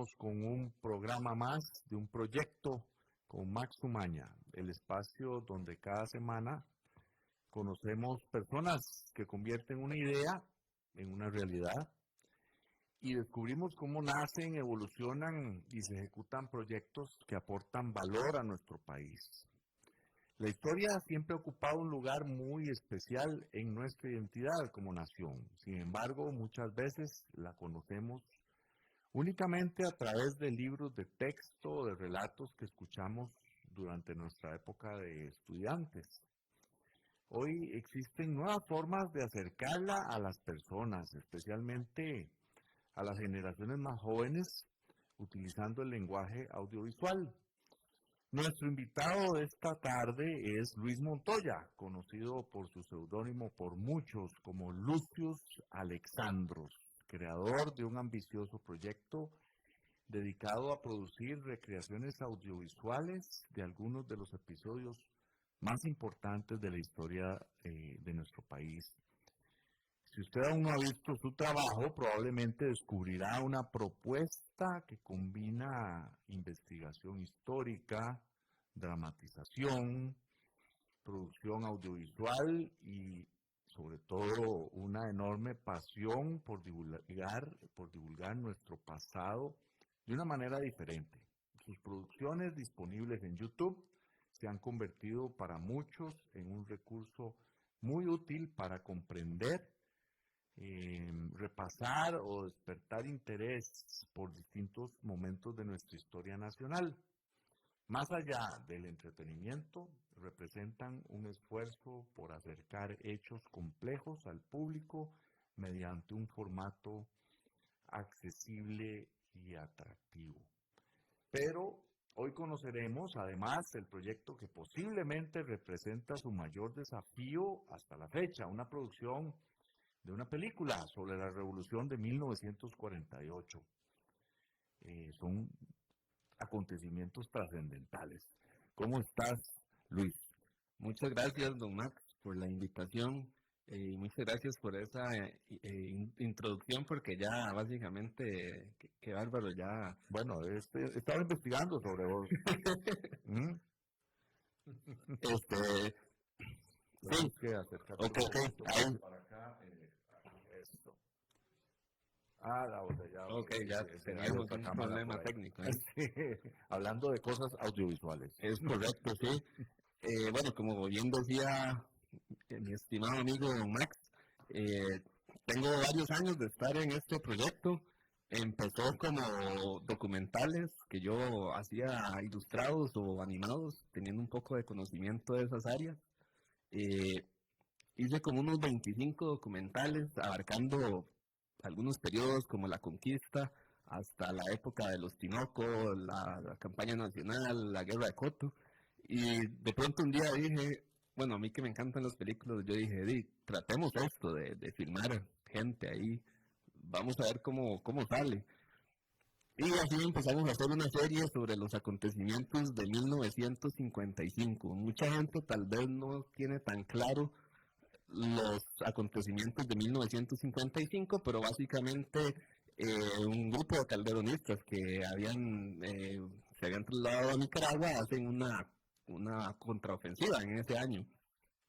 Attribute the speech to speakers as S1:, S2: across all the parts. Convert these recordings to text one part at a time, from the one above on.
S1: estamos con un programa más de un proyecto con Max Umaña, el espacio donde cada semana conocemos personas que convierten una idea en una realidad y descubrimos cómo nacen, evolucionan y se ejecutan proyectos que aportan valor a nuestro país. La historia siempre ha ocupado un lugar muy especial en nuestra identidad como nación. Sin embargo, muchas veces la conocemos únicamente a través de libros de texto o de relatos que escuchamos durante nuestra época de estudiantes. Hoy existen nuevas formas de acercarla a las personas, especialmente a las generaciones más jóvenes, utilizando el lenguaje audiovisual. Nuestro invitado de esta tarde es Luis Montoya, conocido por su seudónimo por muchos como Lucius Alexandros, creador de un ambicioso proyecto dedicado a producir recreaciones audiovisuales de algunos de los episodios más importantes de la historia de nuestro país. Si usted aún no ha visto su trabajo, probablemente descubrirá una propuesta que combina investigación histórica, dramatización, producción audiovisual y sobre todo una enorme pasión por divulgar nuestro pasado de una manera diferente. Sus producciones disponibles en YouTube se han convertido para muchos en un recurso muy útil para comprender, repasar o despertar interés por distintos momentos de nuestra historia nacional. Más allá del entretenimiento, representan un esfuerzo por acercar hechos complejos al público mediante un formato accesible y atractivo. Pero hoy conoceremos además el proyecto que posiblemente representa su mayor desafío hasta la fecha, una producción de una película sobre la Revolución de 1948. Son acontecimientos trascendentales. ¿Cómo estás, Luis?
S2: Muchas gracias, don Max, por la invitación y muchas gracias por esa introducción, porque ya básicamente, qué bárbaro, ya...
S1: Bueno, estaba investigando sobre vos. ¿Mm?
S2: Sí, ok, ahí.
S1: Para acá, esto. La botella.
S2: Ok, ya teníamos un problema técnico.
S1: Sí, hablando de cosas audiovisuales.
S2: Es correcto, sí. Bueno, como bien decía mi estimado amigo don Max, tengo varios años de estar en este proyecto. Empezó como documentales que yo hacía ilustrados o animados, teniendo un poco de conocimiento de esas áreas. Hice como unos 25 documentales abarcando algunos periodos como la conquista, hasta la época de los Tinoco, la campaña nacional, la guerra de Coto. Y de pronto un día dije, bueno, a mí que me encantan las películas, yo dije, tratemos esto de filmar gente ahí, vamos a ver cómo sale. Y así empezamos a hacer una serie sobre los acontecimientos de 1955. Mucha gente tal vez no tiene tan claro los acontecimientos de 1955, pero básicamente un grupo de calderonistas que se habían trasladado a Nicaragua hacen una contraofensiva en ese año,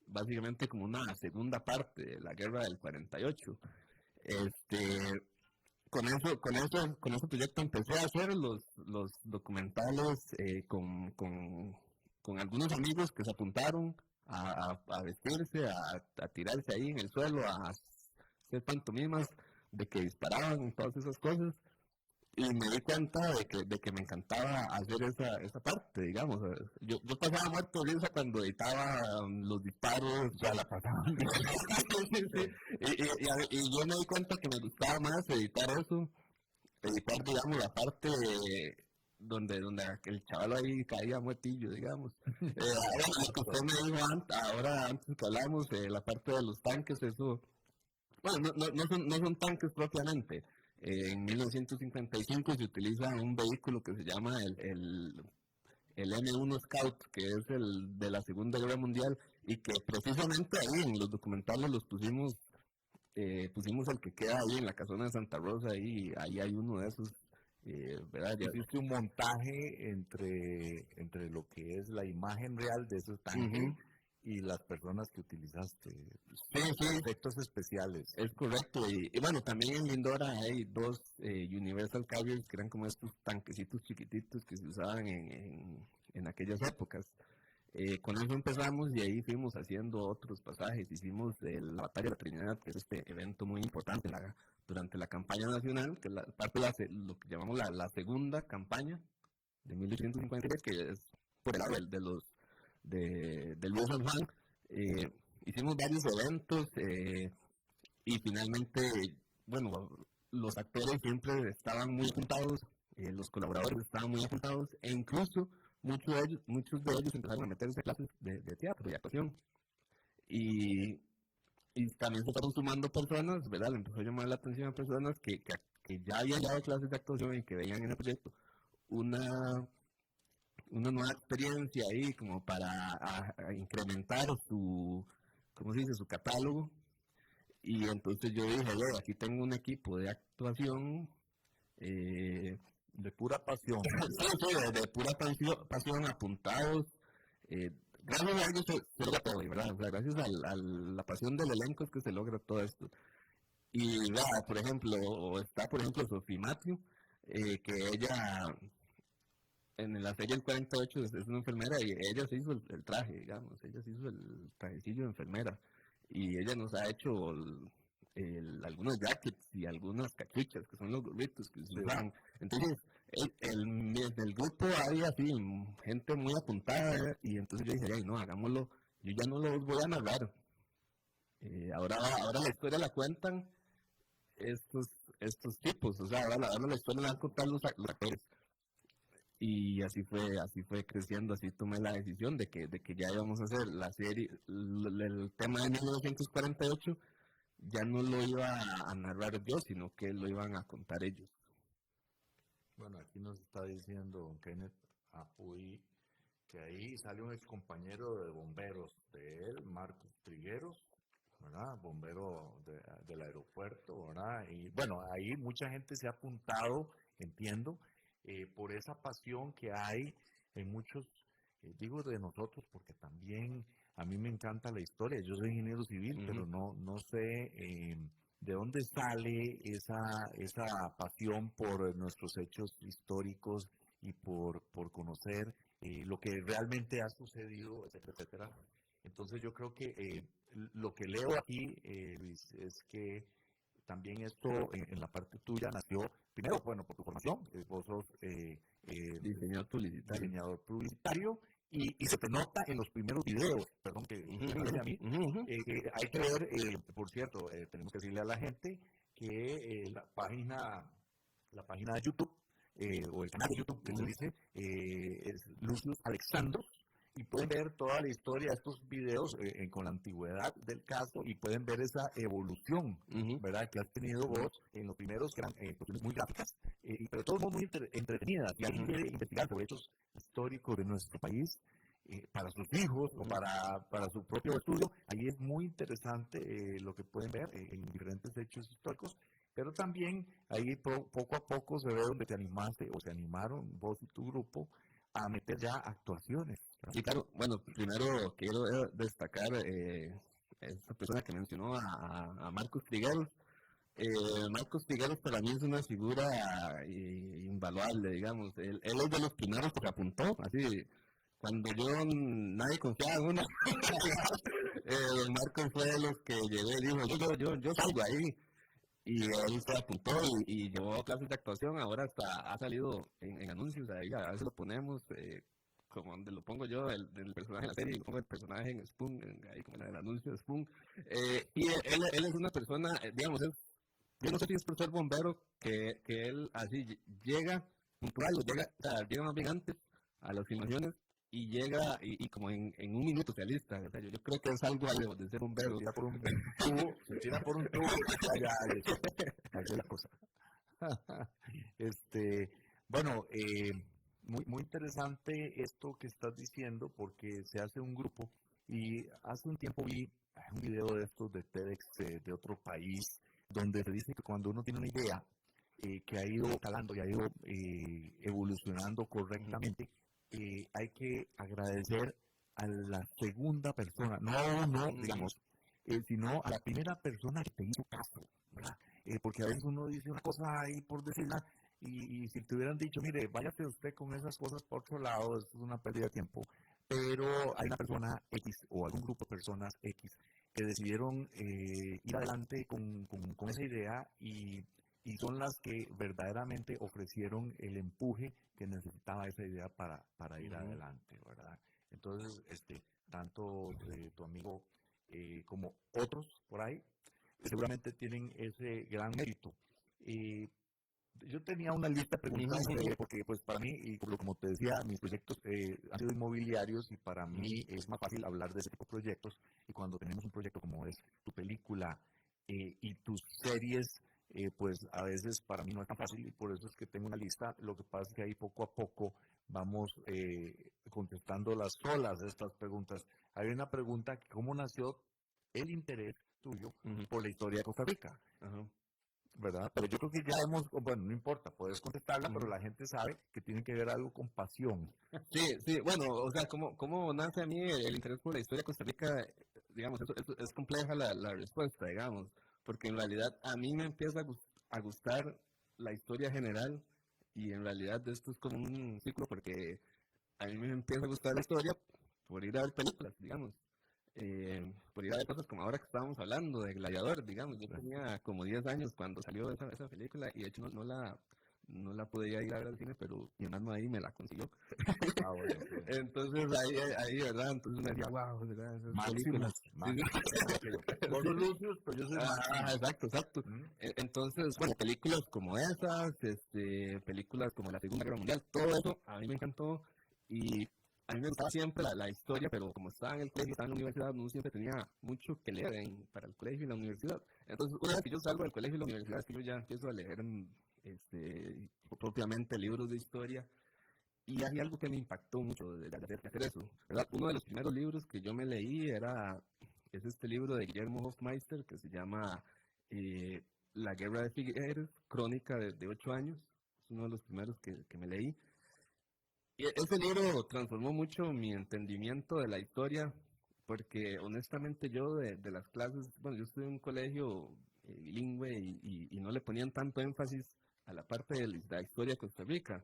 S2: básicamente como una segunda parte de la guerra del 48. Con ese proyecto empecé a hacer los documentales con algunos amigos que se apuntaron a vestirse, a tirarse ahí en el suelo, a hacer pantomimas de que disparaban, todas esas cosas. Y me di cuenta de que me encantaba hacer esa parte, digamos. Yo pasaba muerto de risa cuando editaba los disparos.
S1: Ya la pasaban.
S2: Sí. Y yo me di cuenta que me gustaba más editar eso, digamos, la parte donde el chaval ahí caía muertillo, digamos. Ahora, lo que usted me dijo antes que hablamos, la parte de los tanques, eso, bueno, no son tanques propiamente. En 1955 se utiliza un vehículo que se llama el M1 Scout, que es el de la Segunda Guerra Mundial, y que precisamente ahí en los documentales los pusimos el que queda ahí en la casona de Santa Rosa, ahí hay uno de esos ¿verdad?
S1: Hiciste un montaje entre lo que es la imagen real de ese tanque y las personas que utilizaste.
S2: Sí, sí.
S1: Efectos especiales.
S2: Es correcto. Y bueno, también en Lindora hay dos Universal Carriers que eran como estos tanquecitos chiquititos que se usaban en aquellas épocas. Con eso empezamos y ahí fuimos haciendo otros pasajes. Hicimos la Batalla de la Trinidad, que es este evento muy importante durante la campaña nacional, que es parte de lo que llamamos la segunda campaña de 1853, que es por el lado de Luis San Juan. Hicimos varios eventos y finalmente, bueno, los actores siempre estaban muy apuntados, los colaboradores estaban muy apuntados e incluso muchos de ellos empezaron a meterse a clases de teatro y actuación. Y también se fueron sumando personas, ¿verdad? Le empezó a llamar la atención a personas que ya habían dado clases de actuación y que veían en el proyecto una nueva experiencia ahí como para a incrementar ¿cómo se dice? Su catálogo. Y entonces yo dije, bueno, aquí tengo un equipo de actuación
S1: de pura pasión.
S2: de pura pasión, apuntados. Gracias a ellos se logra todo, ¿verdad? O sea, gracias a la pasión del elenco es que se logra todo esto. Y por ejemplo, está Sophie Matthew, que ella en la serie El 48 es una enfermera y ella se hizo el traje, digamos, ella se hizo el trajecillo de enfermera y ella nos ha hecho algunos jackets y algunas cachuchas que son los gorritos que se usan. Entonces, en el grupo hay así gente muy apuntada y entonces yo dije, ay, no, hagámoslo, yo ya no los voy a narrar. Ahora la historia la cuentan estos tipos, o sea, ahora la historia la van a contar los actores. Y así fue creciendo, así tomé la decisión de que ya íbamos a hacer la serie, el tema de 1948 ya no lo iba a narrar yo, sino que lo iban a contar ellos.
S1: Bueno, aquí nos está diciendo don Kenneth Apuy que ahí sale un ex compañero de bomberos de él, Marcos Trigueros, ¿verdad? Bombero del aeropuerto, ¿verdad? Y bueno, ahí mucha gente se ha apuntado, entiendo, por esa pasión que hay en muchos, digo de nosotros, porque también a mí me encanta la historia. Yo soy ingeniero civil, pero no sé de dónde sale esa pasión por nuestros hechos históricos y por conocer lo que realmente ha sucedido, etcétera, etcétera. Entonces yo creo que lo que leo aquí, Luis, es que también esto en la parte tuya nació, primero, bueno, por tu formación, vos sos
S2: diseñador
S1: publicitario y se te nota en los primeros videos, perdón que a mí, hay que ver, por cierto, tenemos que decirle a la gente que la página de YouTube, o el canal de YouTube que se dice, es Lucius Alexandros, y pueden ver toda la historia de estos videos con la antigüedad del caso y pueden ver esa evolución, ¿verdad? Que has tenido vos en los primeros, que eran cuestiones muy gráficas, pero todos muy entretenidas. Y alguien quiere investigar sobre hechos históricos de nuestro país, para sus hijos o para su propio estudio, ahí es muy interesante lo que pueden ver en diferentes hechos históricos. Pero también ahí poco a poco se ve donde te animaste o se animaron vos y tu grupo a meter ya actuaciones.
S2: Sí, claro. Bueno, primero quiero destacar esta persona que mencionó a Marcos Trigueros. Marcos Trigueros para mí es una figura invaluable, digamos. Él es de los primeros que apuntó, así, cuando nadie confiaba en uno. Marcos fue de los que llegó y dijo, yo salgo ahí. Y él se apuntó y llevó clases de actuación, ahora hasta ha salido en anuncios, ahí a veces lo ponemos, como donde lo pongo yo, el personaje en la serie, como el personaje en Spoon, ahí como en el anuncio de Spoon. Y él es una persona, digamos, yo no sé si es por ser bombero, que él así llega puntual, llega más bien antes a las filmaciones, y llega y como en un minuto se alista. O sea, yo creo que es algo de ser bombero.
S1: Se tira por un tubo, allá es la cosa. Bueno, muy interesante esto que estás diciendo, porque se hace un grupo y hace un tiempo vi un video de estos de TEDx de otro país, donde se dice que cuando uno tiene una idea que ha ido calando y ha ido evolucionando correctamente, hay que agradecer a la segunda persona, no, digamos, sino a la primera persona que te hizo caso, ¿verdad? Porque a veces uno dice una cosa ahí por decirla, y si te hubieran dicho, mire, váyase usted con esas cosas por otro lado, eso es una pérdida de tiempo, pero hay una persona X o algún grupo de personas X que decidieron ir adelante con esa idea y son las que verdaderamente ofrecieron el empuje que necesitaba esa idea para ir adelante, ¿verdad? Entonces, tanto tu amigo como otros por ahí, seguramente tienen ese gran mérito. Yo tenía una lista de preguntas porque pues para mí, y como te decía, mis proyectos han sido inmobiliarios y para mí es más fácil hablar de ese tipo de proyectos, y cuando tenemos un proyecto como es tu película y tus series, pues a veces para mí no es tan fácil y por eso es que tengo una lista. Lo que pasa es que ahí poco a poco vamos contestando las solas estas preguntas. Hay una pregunta: ¿cómo nació el interés tuyo por la historia de Costa Rica? ¿Verdad? Pero yo creo que ya bueno, no importa, puedes contestarla, pero la gente sabe que tiene que ver algo con pasión.
S2: Sí, bueno, o sea, ¿cómo nace a mí el interés por la historia de Costa Rica? Digamos, es compleja la respuesta, digamos, porque en realidad a mí me empieza a gustar la historia general, y en realidad esto es como un ciclo, porque a mí me empieza a gustar la historia por ir a ver películas, digamos. Por ir a ver cosas como ahora que estábamos hablando de Gladiador, digamos. Yo tenía como 10 años cuando salió esa película, y de hecho no la podía ir a ver al cine, pero mi hermano ahí me la consiguió.
S1: Bueno.
S2: Entonces ahí, ¿verdad? Entonces me decía, wow, ¿verdad? Esas películas.
S1: Vos sos Lucius, pero yo soy Máximo.
S2: Exacto. Entonces, bueno, películas como esas, películas como la Segunda Guerra Mundial, todo eso a mí me encantó. Y a mí me gustaba siempre la historia, pero como estaba en el colegio, estaba en la universidad, no siempre tenía mucho que leer para el colegio y la universidad. Entonces, una vez que yo salgo del colegio y la universidad, es que yo ya empiezo a leer propiamente libros de historia. Y hay algo que me impactó mucho de hacer eso, ¿verdad? Uno de los primeros libros que yo me leí es este libro de Guillermo Hofmeister que se llama La Guerra de Figueres, crónica de 8 años. Es uno de los primeros que me leí. Y ese libro transformó mucho mi entendimiento de la historia, porque honestamente yo de las clases, bueno, yo estudié en un colegio bilingüe y no le ponían tanto énfasis a la parte de la historia de Costa Rica.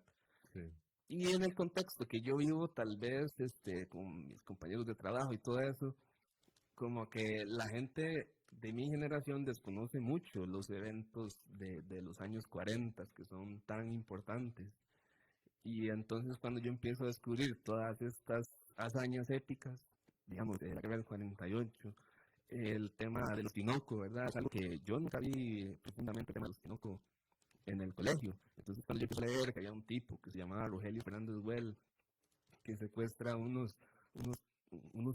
S1: Sí.
S2: Y en el contexto que yo vivo, tal vez con mis compañeros de trabajo y todo eso, como que la gente de mi generación desconoce mucho los eventos de los años 40, que son tan importantes. Y entonces cuando yo empiezo a descubrir todas estas hazañas épicas, digamos, de la guerra del 48, el tema de los Tinoco, ¿verdad? Es algo que yo nunca vi profundamente, el tema de los Tinoco en el colegio. Entonces cuando yo empiezo a leer que había un tipo que se llamaba Rogelio Fernández Well, que secuestra unos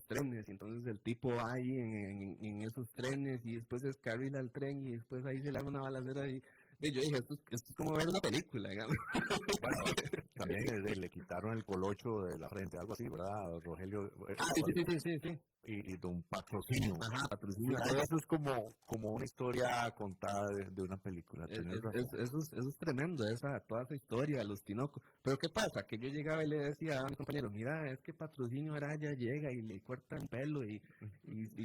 S2: trenes, y entonces el tipo va ahí en esos trenes y después se descarrila el tren y después ahí se le da una balacera y yo dije, esto es como ver una película, digamos.
S1: Bueno, también le quitaron el colocho de la frente, algo así, ¿verdad? Rogelio.
S2: Sí.
S1: Y don Patrocinio.
S2: Ajá, Patrocinio.
S1: Sí, eso es como una historia contada de una película.
S2: Eso es tremendo, toda esa historia, los Tinoco. Pero ¿qué pasa? Que yo llegaba y le decía a mi compañero, mira, es que Patrocinio Araya llega y le cortan pelo y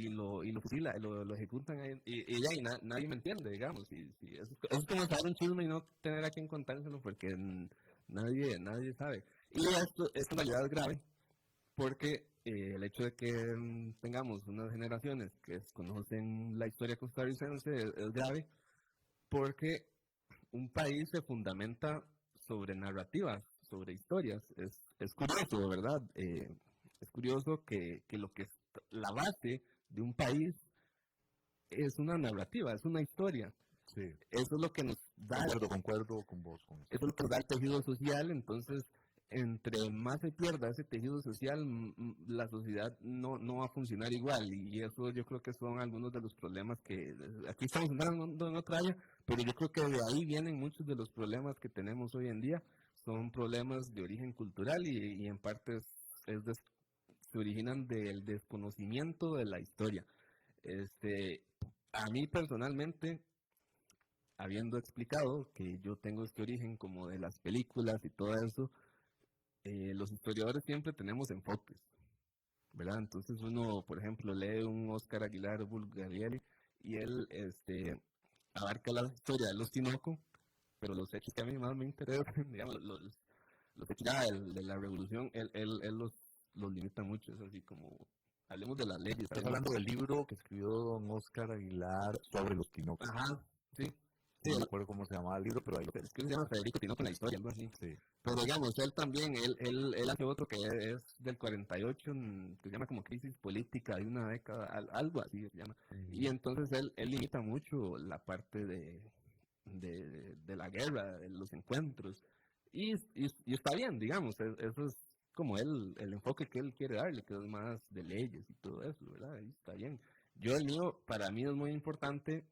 S2: lo fusila, lo ejecutan ahí, nadie me entiende, digamos. Eso es como saber un chisme y no tener a quien contárselo porque nadie sabe. Y esto en realidad es grave, porque el hecho de que tengamos unas generaciones que desconocen la historia costarricense es grave, porque un país se fundamenta sobre narrativas, sobre historias. Es curioso, ¿verdad? Es curioso que la base de un país es una narrativa, es una historia.
S1: Sí.
S2: Eso es lo que nos da.
S1: Concuerdo con vos. Con eso.
S2: Eso es lo que nos da el tejido social. Entonces, entre más se pierda ese tejido social, la sociedad no va a funcionar igual. Y eso yo creo que son algunos de los problemas que aquí estamos entrando en otra área, pero yo creo que de ahí vienen muchos de los problemas que tenemos hoy en día. Son problemas de origen cultural y en parte se originan del desconocimiento de la historia. A mí personalmente habiendo explicado que yo tengo este origen como de las películas y todo eso, los historiadores siempre tenemos enfoques, ¿verdad? Entonces uno, por ejemplo, lee un Oscar Aguilar Bulgarelli y él abarca la historia de los Tinoco, pero los hechos que a mí más me interesan, digamos, los hechos ya de la revolución, él los limita mucho, es así como, hablemos de las leyes.
S1: Estás hablando del libro que escribió don Oscar Aguilar sobre los Tinocos.
S2: Ajá, sí.
S1: No me acuerdo cómo se llamaba el libro, pero ahí lo
S2: es que se llama Federico Tinoco en la historia, algo así.
S1: Sí.
S2: Pero digamos, él también, él hace otro que es del 48, que se llama como Crisis Política de una década, algo así se llama. Y entonces él limita mucho la parte de la guerra, de los encuentros. Y está bien, digamos, eso es como el enfoque que él quiere darle, que es más de leyes y todo eso, ¿verdad? Y está bien. Yo el mío, para mí es muy importante.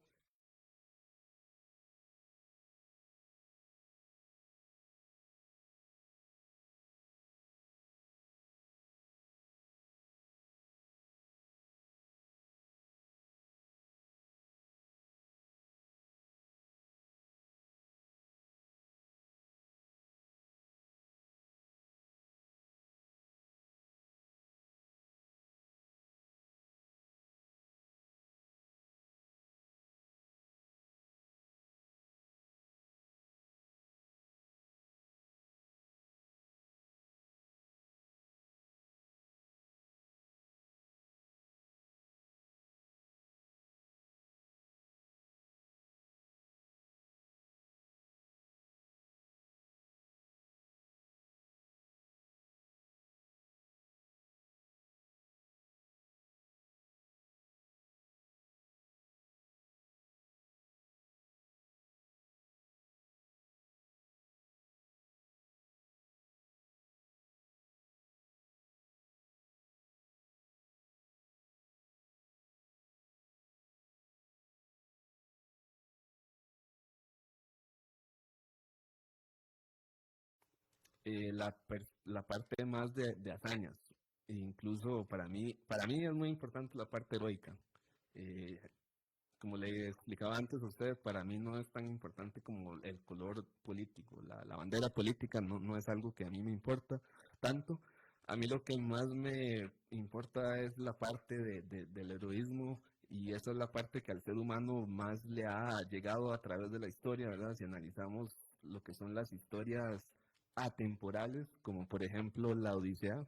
S2: La parte más de hazañas. E incluso para mí es muy importante la parte heroica. Eh, Como le explicaba antes a usted, para mí no es tan importante como el color político. La bandera política no es algo que a mí me importa tanto. A mí lo que más me importa es la parte del heroísmo, y esa es la parte que al ser humano más le ha llegado a través de la historia, ¿verdad? Si analizamos lo que son las historias atemporales, como por ejemplo la Odisea,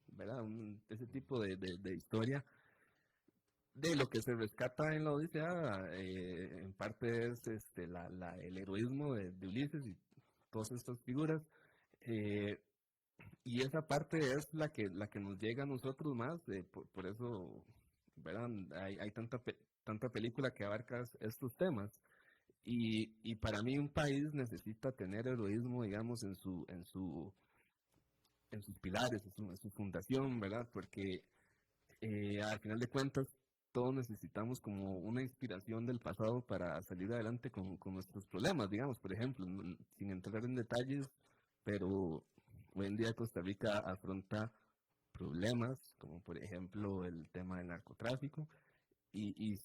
S2: ¿verdad? Ese tipo de historia. De lo que se rescata en la Odisea, en parte es el heroísmo de Ulises y todas estas figuras. eh, y esa parte es la que nos llega a nosotros más. Por eso, ¿verdad? Hay tanta película que abarca estos temas. Y para mí un país necesita tener heroísmo, digamos, en sus pilares, en su fundación, ¿verdad? Porque al final de cuentas, todos necesitamos como una inspiración del pasado para salir adelante con nuestros problemas, digamos, por ejemplo, sin entrar en detalles, pero hoy en día Costa Rica afronta problemas como por ejemplo el tema del narcotráfico, y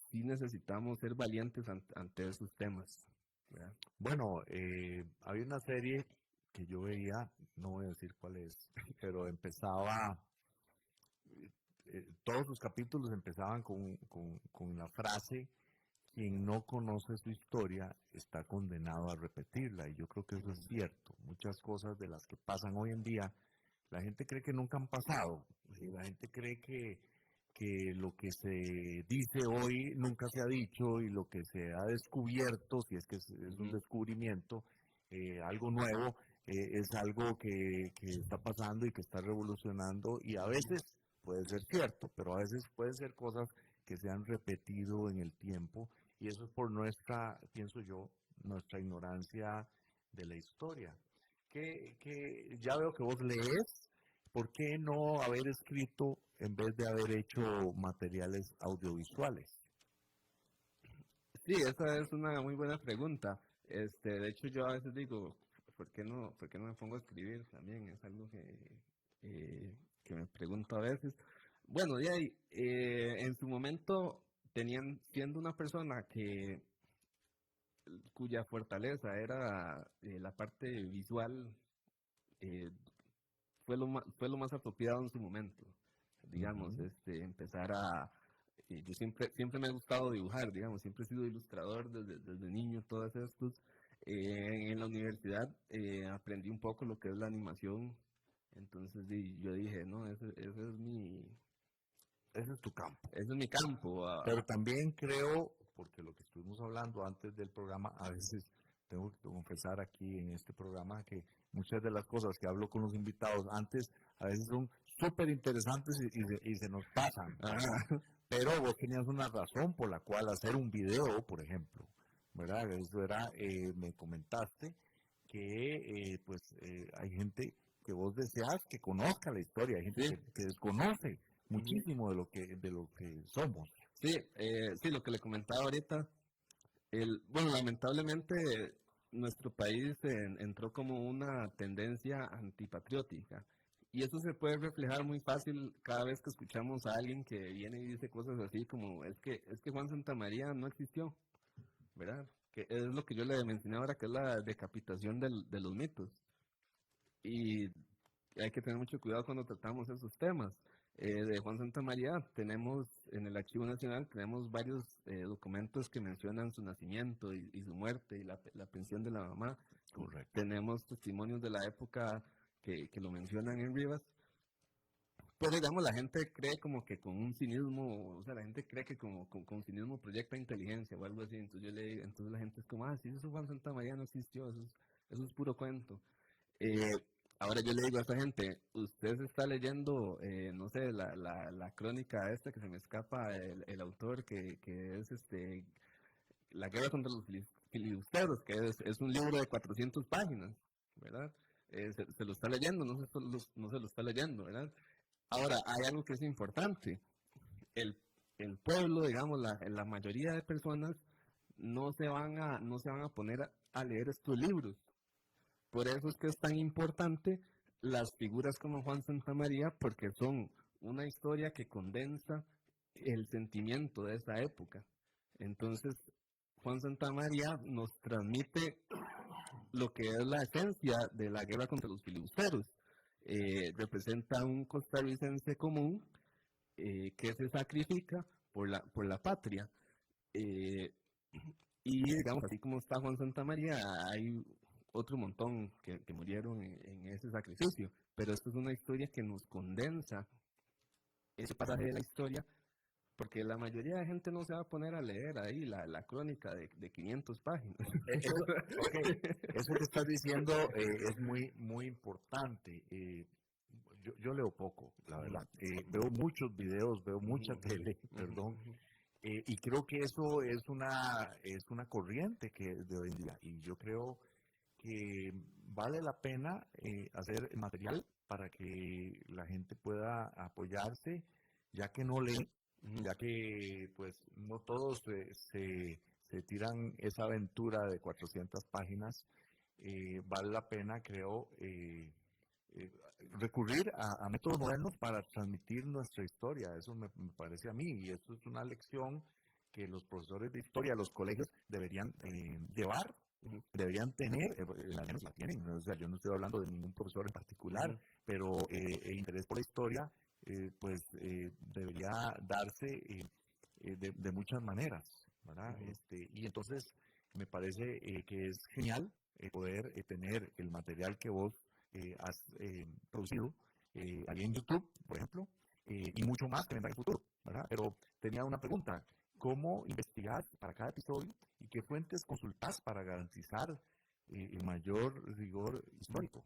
S2: sí necesitamos ser valientes ante esos temas, ¿verdad?
S1: Bueno, había una serie que yo veía, no voy a decir cuál es, pero empezaba, todos sus capítulos empezaban con la frase: quien no conoce su historia está condenado a repetirla. Y yo creo que eso es cierto. Muchas cosas de las que pasan hoy en día, la gente cree que nunca han pasado. Y la gente cree que lo que se dice hoy nunca se ha dicho, y lo que se ha descubierto, si es que es un descubrimiento, algo nuevo, es algo que está pasando y que está revolucionando, y a veces puede ser cierto, pero a veces pueden ser cosas que se han repetido en el tiempo, y eso es por nuestra, pienso yo, nuestra ignorancia de la historia. Que ya veo que vos lees. ¿Por qué no haber escrito en vez de haber hecho materiales audiovisuales?
S2: Sí, esa es una muy buena pregunta. De hecho, yo a veces digo, por qué no me pongo a escribir también? Es algo que me pregunto a veces. Bueno, de ahí, en su momento, siendo una persona que cuya fortaleza era la parte visual, eh, fue lo más apropiado en su momento, digamos, empezar a... yo siempre me ha gustado dibujar, digamos, siempre he sido ilustrador desde niño, todos estos. En la universidad aprendí un poco lo que es la animación, entonces yo dije, no,
S1: Ese es tu campo.
S2: ese es mi campo.
S1: Pero también creo, porque lo que estuvimos hablando antes del programa, a veces tengo que confesar aquí en este programa que muchas de las cosas que hablo con los invitados antes a veces son súper interesantes y se nos pasan. Pero vos tenías una razón por la cual hacer un video, por ejemplo, ¿verdad? Eso era, me comentaste que hay gente que vos deseas que conozca la historia, hay gente
S2: Sí.
S1: que desconoce muchísimo de lo que somos.
S2: Sí, sí, lo que le comentaba ahorita, bueno, lamentablemente nuestro país entró como una tendencia antipatriótica y eso se puede reflejar muy fácil cada vez que escuchamos a alguien que viene y dice cosas así como es que Juan Santamaría no existió, ¿verdad? Que es lo que yo le mencioné ahora, que es la decapitación de los mitos. Y hay que tener mucho cuidado cuando tratamos esos temas. De Juan Santamaría tenemos en el Archivo Nacional tenemos varios documentos que mencionan su nacimiento y su muerte y la pensión de la mamá.
S1: Correcto.
S2: Tenemos testimonios de la época que lo mencionan en Rivas. Pero digamos, la gente cree como que con un cinismo, o sea, la gente cree que como con cinismo proyecta inteligencia o algo así. Entonces la gente es como, sí, eso Juan Santamaría no existió, eso es puro cuento. Ahora yo le digo a esa gente, usted se está leyendo, no sé, la crónica esta que se me escapa el autor, que es La guerra contra los filibusteros, que es un libro de 400 páginas, ¿verdad? Se lo está leyendo, no se lo está leyendo, ¿verdad? Ahora, hay algo que es importante. El pueblo, digamos, la mayoría de personas no se van a poner a leer estos libros. Por eso es que es tan importante las figuras como Juan Santamaría, porque son una historia que condensa el sentimiento de esa época. Entonces, Juan Santamaría nos transmite lo que es la esencia de la guerra contra los filibusteros. Representa un costarricense común que se sacrifica por la patria. Y digamos, así como está Juan Santamaría, hay otro montón que murieron en ese sacrificio. Pero esto es una historia que nos condensa ese pasaje de la historia, porque la mayoría de gente no se va a poner a leer ahí la crónica de 500 páginas.
S1: Eso que estás diciendo es muy, muy importante. Yo leo poco, la verdad. Veo muchos videos, veo mucha tele, perdón. Y creo que eso es una corriente que de hoy en día. Y yo creo que vale la pena hacer material para que la gente pueda apoyarse, ya que no leen, ya que pues no todos se tiran esa aventura de 400 páginas. Vale la pena, creo, recurrir a métodos modernos para transmitir nuestra historia. Eso me parece a mí, y esto es una lección que los profesores de historia, los colegios deberían llevar, deberían tener, al menos la tienen. O sea, yo no estoy hablando de ningún profesor en particular, pero el interés por la historia debería darse de muchas maneras, ¿verdad? Y entonces me parece que es genial poder tener el material que vos has producido ahí en YouTube, por ejemplo, y mucho más que vendrá en el futuro, ¿verdad? Pero tenía una pregunta: ¿cómo investigás para cada episodio y qué fuentes consultás para garantizar el mayor rigor histórico?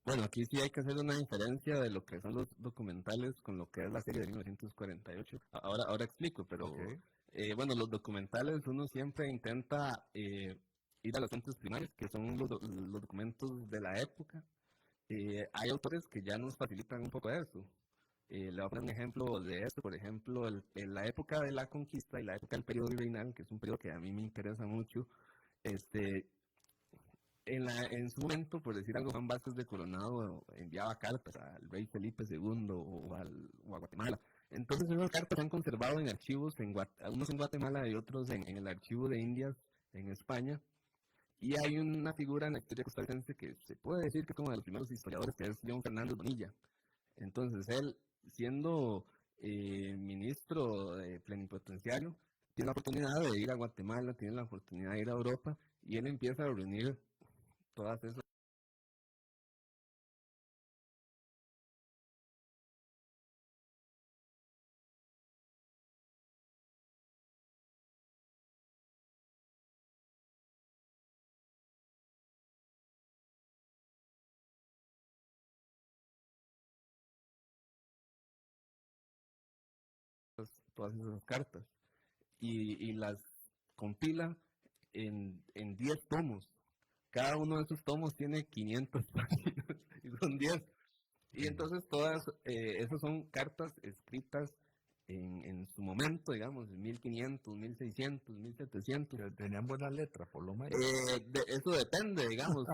S2: Bueno, aquí sí hay que hacer una diferencia de lo que son los documentales con lo que es la serie de 1948. Ahora explico, pero bueno, los documentales uno siempre intenta ir a las fuentes primarias, que son los documentos de la época. Hay autores que ya nos facilitan un poco eso. Le voy a poner un ejemplo de esto, por ejemplo, en la época de la conquista y la época del periodo virreinal, que es un periodo que a mí me interesa mucho. En su momento, por decir algo, Juan Vázquez de Coronado enviaba cartas al rey Felipe II o a Guatemala. Entonces esas cartas se han conservado en archivos, unos en Guatemala y otros en el archivo de Indias en España. Y hay una figura en la historia costarricense que se puede decir que es como de los primeros historiadores, que es León Fernández Bonilla. Entonces él, siendo ministro plenipotenciario, tiene la oportunidad de ir a Guatemala, tiene la oportunidad de ir a Europa, y él empieza a reunir todas esas todas esas cartas y las compila en 10 tomos. Cada uno de esos tomos tiene 500 páginas y son 10. Y entonces todas esas son cartas escritas en su momento, digamos, en 1500, 1600, 1700.
S1: Tenían buena letra, por lo menos.
S2: Eso depende, digamos.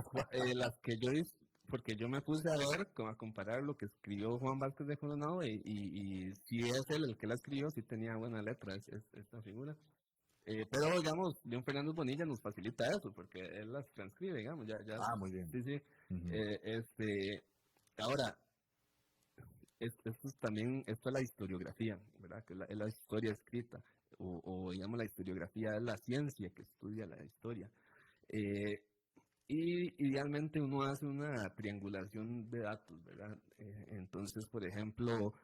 S2: Las que yo hice, porque yo me puse a ver, a comparar lo que escribió Juan Vázquez de Coronado y si es él el que la escribió, sí tenía buena letra esta figura. Pero, digamos, León Fernández Bonilla nos facilita eso, porque él las transcribe, digamos, ya.
S1: Muy bien.
S2: Sí, sí.
S1: Uh-huh.
S2: Ahora, esto es la historiografía, ¿verdad? Que es la historia escrita, o digamos la historiografía es la ciencia que estudia la historia. Y idealmente uno hace una triangulación de datos, ¿verdad? Entonces, por ejemplo,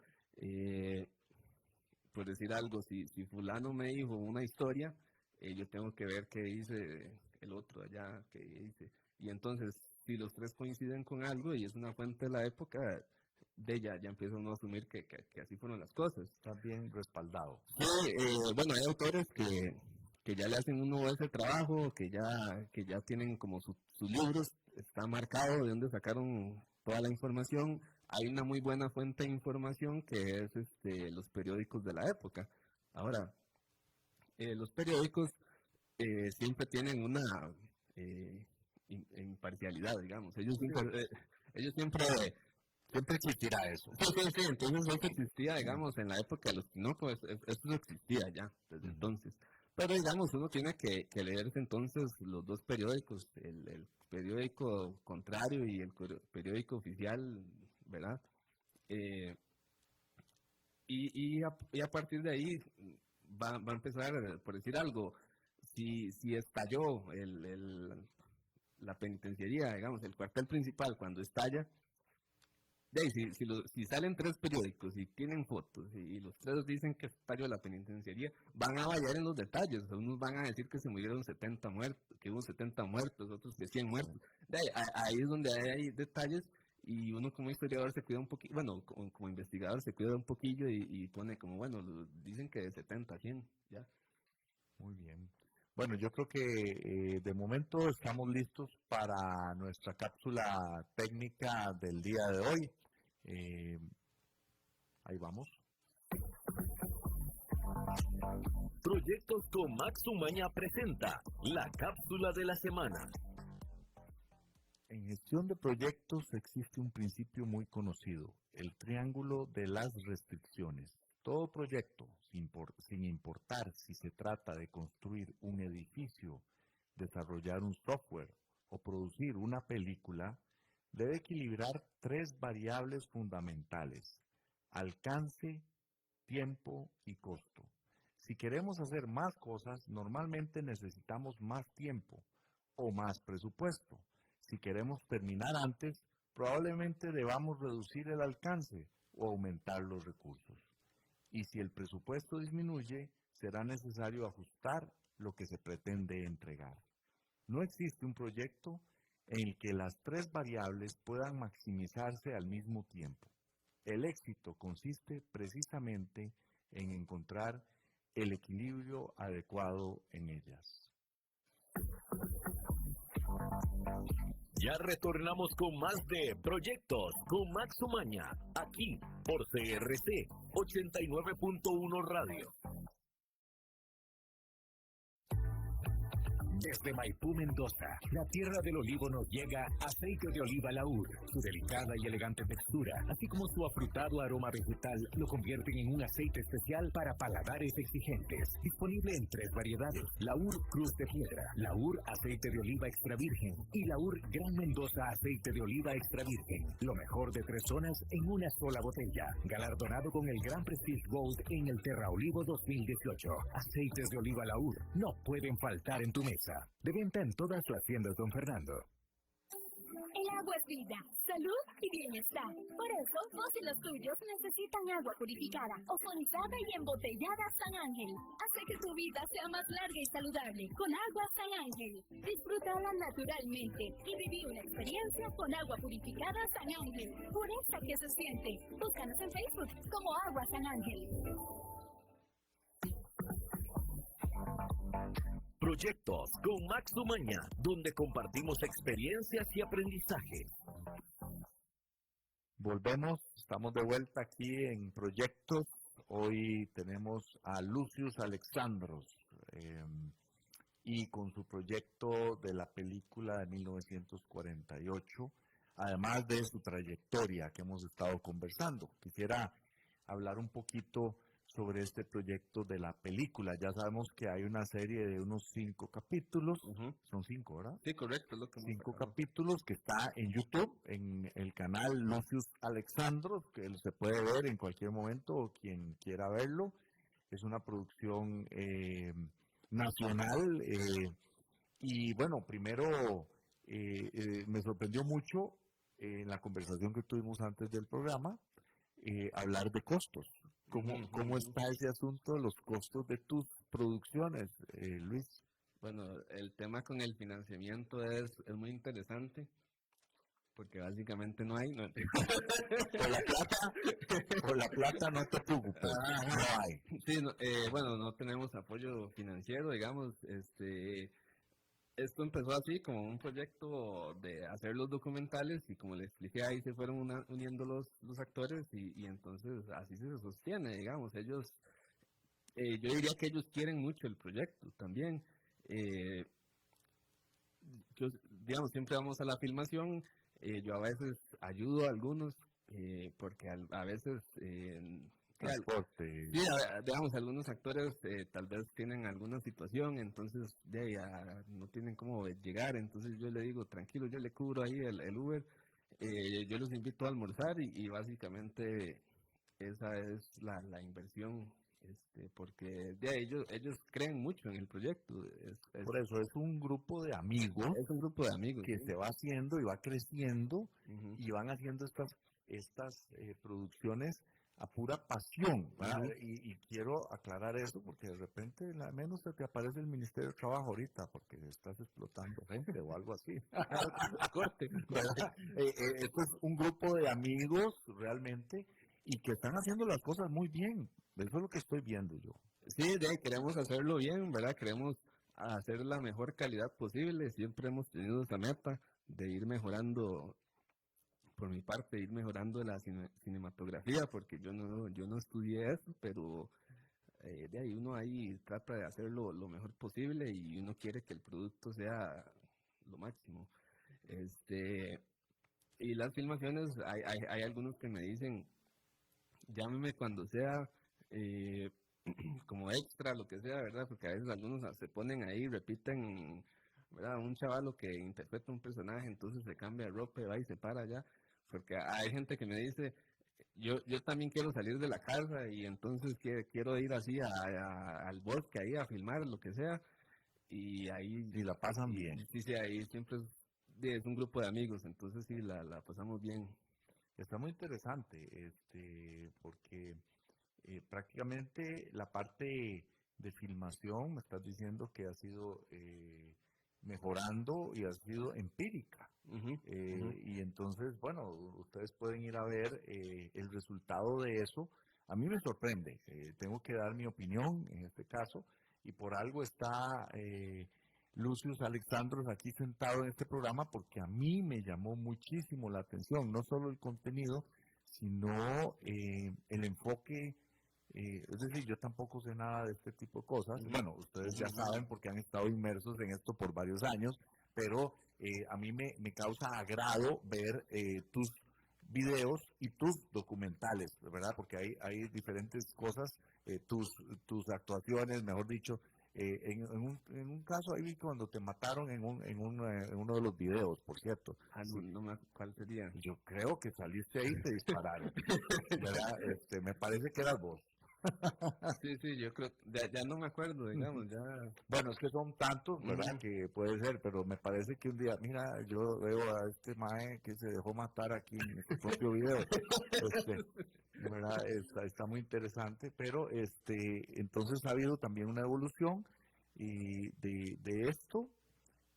S2: por decir algo, si fulano me dijo una historia, yo tengo que ver qué dice el otro allá, qué dice. Y entonces, si los tres coinciden con algo y es una fuente de la época, ya empieza uno a asumir que así fueron las cosas.
S1: Está bien respaldado.
S2: Sí, bueno, hay autores que ya le hacen uno ese trabajo, que ya tienen como sus libros, está marcado de dónde sacaron toda la información. Hay una muy buena fuente de información que es los periódicos de la época. Ahora, los periódicos siempre tienen una imparcialidad, digamos. Ellos siempre
S1: Siempre existirá eso.
S2: Sí, entonces eso existía, digamos, en la época de los Tinoco, eso no existía ya desde entonces. Pero, digamos, uno tiene que leerse entonces los dos periódicos, el periódico contrario y el periódico oficial, ¿verdad? Y a partir de ahí va a empezar, por decir algo, si estalló la penitenciaría, digamos, el cuartel principal cuando estalla, si salen 3 periódicos y tienen fotos y los 3 dicen que estalló la penitenciaría, van a variar en los detalles. O sea, unos van a decir que se murieron 70 muertos, que hubo 70 muertos, otros que 100 muertos. Ahí es donde hay detalles y uno como historiador se cuida un poquito, bueno, como investigador se cuida un poquillo y pone como, bueno, dicen que de 70 a 100, ya.
S1: Muy bien. Bueno, yo creo que de momento estamos listos para nuestra cápsula técnica del día de hoy. Ahí vamos.
S3: Proyectos con Max Umaña presenta la cápsula de la semana.
S1: En gestión de proyectos existe un principio muy conocido, el triángulo de las restricciones. Todo proyecto, sin importar si se trata de construir un edificio, desarrollar un software o producir una película, debe equilibrar 3 variables fundamentales: alcance, tiempo y costo. Si queremos hacer más cosas, normalmente necesitamos más tiempo o más presupuesto. Si queremos terminar antes, probablemente debamos reducir el alcance o aumentar los recursos. Y si el presupuesto disminuye, será necesario ajustar lo que se pretende entregar. No existe un proyecto en el que las 3 variables puedan maximizarse al mismo tiempo. El éxito consiste precisamente en encontrar el equilibrio adecuado en ellas.
S3: Ya retornamos con más de Proyectos con Max Umaña, aquí por CRC 89.1 Radio. Desde Maipú, Mendoza, la tierra del olivo nos llega aceite de oliva Laur. Su delicada y elegante textura, así como su afrutado aroma vegetal, lo convierten en un aceite especial para paladares exigentes. Disponible en 3 variedades: Laur Cruz de Piedra, Laur Aceite de Oliva Extra Virgen y Laur Gran Mendoza Aceite de Oliva Extra Virgen. Lo mejor de 3 zonas en una sola botella. Galardonado con el Gran Prestige Gold en el Terra Olivo 2018. Aceites de oliva Laur no pueden faltar en tu mesa. De venta en todas las tiendas Don Fernando.
S4: El agua es vida, salud y bienestar. Por eso, vos y los tuyos necesitan agua purificada, ozonizada y embotellada San Ángel. Hace que tu vida sea más larga y saludable con agua San Ángel. Disfrútala naturalmente y viví una experiencia con agua purificada San Ángel. Pureza que se siente. Búscanos en Facebook como Agua San Ángel.
S3: Proyectos con Max Umaña, donde compartimos experiencias y aprendizajes.
S1: Volvemos, estamos de vuelta aquí en Proyectos. Hoy tenemos a Lucius Alexandros y con su proyecto de la película de 1948, además de su trayectoria que hemos estado conversando. Quisiera hablar un poquito sobre este proyecto de la película. Ya sabemos que hay una serie de unos 5 capítulos, son 5, ¿verdad?
S2: Sí, correcto. Lo que
S1: 5 capítulos que está en YouTube, en el canal Lucius Alexandros, que se puede ver en cualquier momento, quien quiera verlo. Es una producción nacional y bueno, primero me sorprendió mucho en la conversación que tuvimos antes del programa, hablar de costos. ¿Cómo está ese asunto de los costos de tus producciones, Luis?
S2: Bueno, el tema con el financiamiento es muy interesante, porque básicamente no hay. No.
S1: Por la plata no te preocupes, no hay.
S2: Sí, bueno, no tenemos apoyo financiero, digamos. Esto empezó así como un proyecto de hacer los documentales y como le expliqué, ahí se fueron uniendo los actores y entonces así se sostiene, digamos. Ellos, yo diría que ellos quieren mucho el proyecto también. Digamos, siempre vamos a la filmación, yo a veces ayudo a algunos porque a veces...
S1: transporte.
S2: Sí, digamos, algunos actores tal vez tienen alguna situación, entonces ya no tienen cómo llegar, entonces yo le digo, tranquilo, yo le cubro ahí el Uber, yo los invito a almorzar y básicamente esa es la inversión, porque ellos creen mucho en el proyecto.
S1: Por eso es un grupo de amigos.
S2: Es un grupo de amigos.
S1: Que
S2: ¿sí?
S1: se va haciendo y va creciendo y van haciendo estas producciones a pura pasión, y quiero aclarar eso porque de repente menos se te aparece el Ministerio de Trabajo ahorita porque estás explotando gente o algo así.
S2: Corte.
S1: Esto es un grupo de amigos realmente y que están haciendo las cosas muy bien. Eso es lo que estoy viendo yo.
S2: Sí, queremos hacerlo bien, ¿verdad? Queremos hacer la mejor calidad posible. Siempre hemos tenido esa meta de ir mejorando, por mi parte, ir mejorando la cinematografía, porque yo no estudié eso, pero de ahí uno ahí trata de hacerlo lo mejor posible y uno quiere que el producto sea lo máximo. Y las filmaciones, hay algunos que me dicen, llámeme cuando sea, como extra, lo que sea, ¿verdad? Porque a veces algunos se ponen ahí, repiten, ¿verdad? Un chavalo que interpreta un personaje, entonces se cambia de ropa y va y se para allá. Porque hay gente que me dice, yo también quiero salir de la casa y entonces quiero ir así al bosque ahí a filmar, lo que sea. Y ahí...
S1: Y la pasan bien.
S2: Sí, ahí siempre es un grupo de amigos, entonces sí, la pasamos bien.
S1: Está muy interesante, porque prácticamente la parte de filmación, me estás diciendo que ha sido mejorando y ha sido empírica. Y entonces, bueno, ustedes pueden ir a ver el resultado de eso. A mí me sorprende, tengo que dar mi opinión en este caso, y por algo está Lucius Alexandros aquí sentado en este programa, porque a mí me llamó muchísimo la atención, no solo el contenido, sino el enfoque Es decir, yo tampoco sé nada de este tipo de cosas. Bueno, ustedes ya saben porque han estado inmersos en esto por varios años, pero a mí me causa agrado ver tus videos y tus documentales, ¿verdad? Porque hay diferentes cosas, tus actuaciones, mejor dicho. En un caso ahí vi cuando te mataron en uno de los videos, por cierto.
S2: ¿Cuál sería?
S1: Yo creo que saliste ahí y te dispararon, ¿verdad? Me parece que eras vos.
S2: Sí, yo creo, ya no me acuerdo, digamos, ya.
S1: Bueno, es que son tantos, ¿verdad? Que puede ser, pero me parece que un día, mira, yo veo a este mae que se dejó matar aquí en su propio video. ¿Verdad? Está muy interesante, pero entonces ha habido también una evolución y de esto.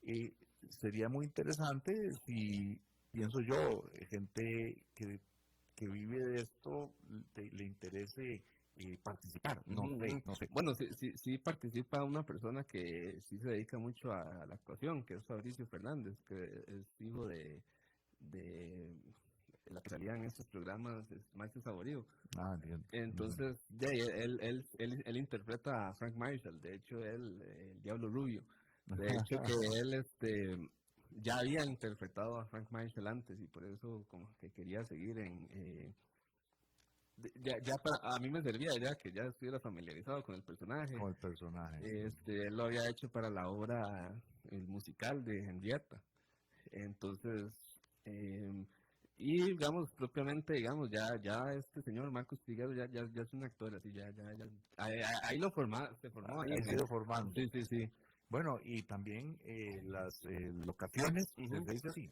S1: Y sería muy interesante si, pienso yo, gente que vive de esto le interese participar, no sé.
S2: Bueno, sí participa una persona que sí se dedica mucho a la actuación, que es Fabricio Fernández, que es hijo de la que salía en estos programas, es Maestro Saborío.
S1: Bien.
S2: Entonces, él interpreta a Frank Marshall, de hecho, el Diablo Rubio. De hecho, que él ya había interpretado a Frank Marshall antes y por eso como que quería seguir a mí me servía ya que ya estuviera familiarizado con el personaje.
S1: Con el personaje.
S2: Él lo había hecho para la obra, el musical de Henrietta. Entonces, y digamos, propiamente, digamos, ya este señor Marcos Figueroa ya es un actor, así, ahí se formó.
S1: Ahí se ido formando.
S2: Sí.
S1: Bueno, y también las locaciones, se dice así.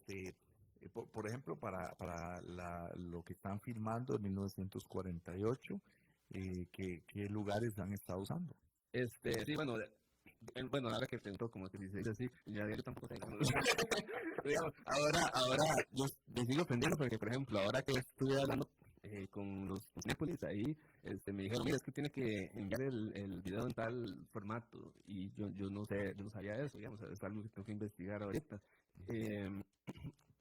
S2: Sí.
S1: Por ejemplo, para lo que están filmando en 1948, ¿qué lugares han estado usando?
S2: Sí, bueno, ahora que pensó como que dice así, ya yo tampoco sé. ahora yo me sigo aprendiendo porque, por ejemplo, ahora que estuve hablando con los Népolis ahí, me dijeron, mira, es que tiene que enviar el video en tal formato y yo no sé, yo no sabía eso, digamos, es algo que tengo que investigar ahorita.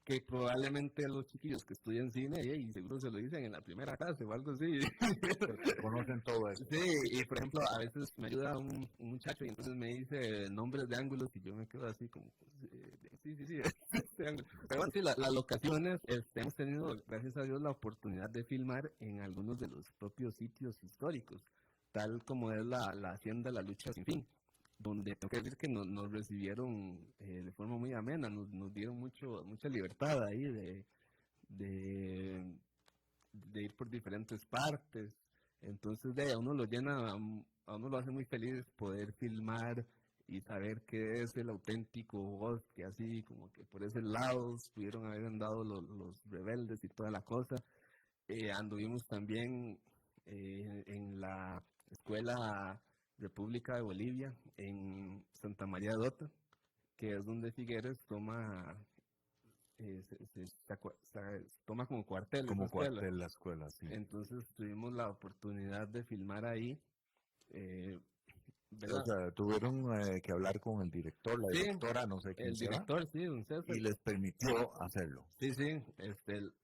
S2: Que probablemente los chiquillos que estudian cine y seguro se lo dicen en la primera clase o algo así.
S1: Conocen todo eso.
S2: Sí, y por ejemplo, a veces me ayuda un muchacho y entonces me dice nombres de ángulos y yo me quedo así como, sí. Pero bueno, sí, las locaciones, hemos tenido, gracias a Dios, la oportunidad de filmar en algunos de los propios sitios históricos, tal como es la Hacienda La Lucha Sin Fin, donde tengo que decir que nos recibieron de forma muy amena, nos dieron mucha libertad ahí de ir por diferentes partes. Entonces a uno lo llena, a uno lo hace muy feliz poder filmar y saber que es el auténtico bosque, así como que por ese lado pudieron haber andado los rebeldes y toda la cosa. Anduvimos también en la escuela República de Bolivia, en Santa María de Dota, que es donde Figueres toma toma como cuartel.
S1: Como cuartel la escuela, sí.
S2: Entonces tuvimos la oportunidad de filmar ahí.
S1: O sea, tuvieron que hablar con el director, la directora, no sé quién
S2: el director, sí, don César.
S1: Y les permitió hacerlo.
S2: Sí,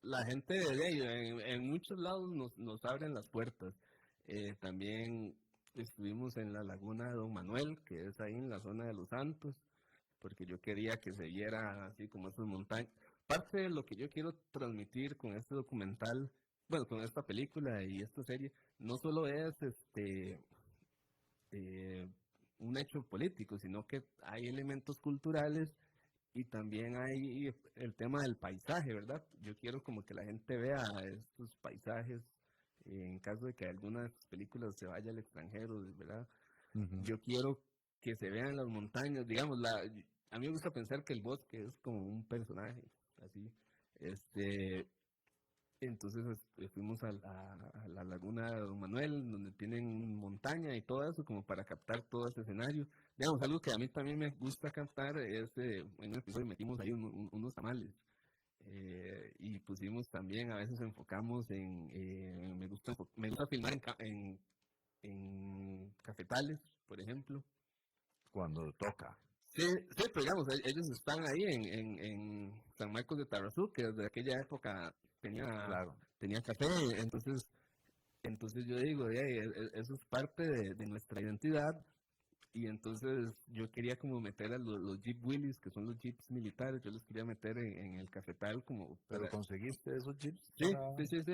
S2: la gente de ellos, en muchos lados nos abren las puertas. También estuvimos en la laguna de Don Manuel, que es ahí en la zona de Los Santos, porque yo quería que se viera así como esas montañas. Parte de lo que yo quiero transmitir con este documental, bueno, con esta película y esta serie, no solo es un hecho político, sino que hay elementos culturales y también hay el tema del paisaje, ¿verdad? Yo quiero como que la gente vea estos paisajes en caso de que algunas películas se vaya al extranjero, ¿verdad? Uh-huh. Yo quiero que se vean las montañas, digamos, a mí me gusta pensar que el bosque es como un personaje, así, entonces fuimos a la laguna de Don Manuel, donde tienen montaña y todo eso, como para captar todo ese escenario. Digamos, algo que a mí también me gusta captar es, en un episodio metimos ahí unos tamales. Y pusimos también, a veces enfocamos me gusta filmar en cafetales, por ejemplo.
S1: Cuando toca.
S2: Sí, pero digamos, ellos están ahí en San Marcos de Tarrazú, que desde aquella época tenía café, entonces Entonces yo digo, eso es parte de nuestra identidad. Y entonces yo quería como meter a los Jeep Willys, que son los Jeeps militares, yo los quería meter en el cafetal como...
S1: ¿Pero conseguiste esos Jeeps?
S2: Sí, sí,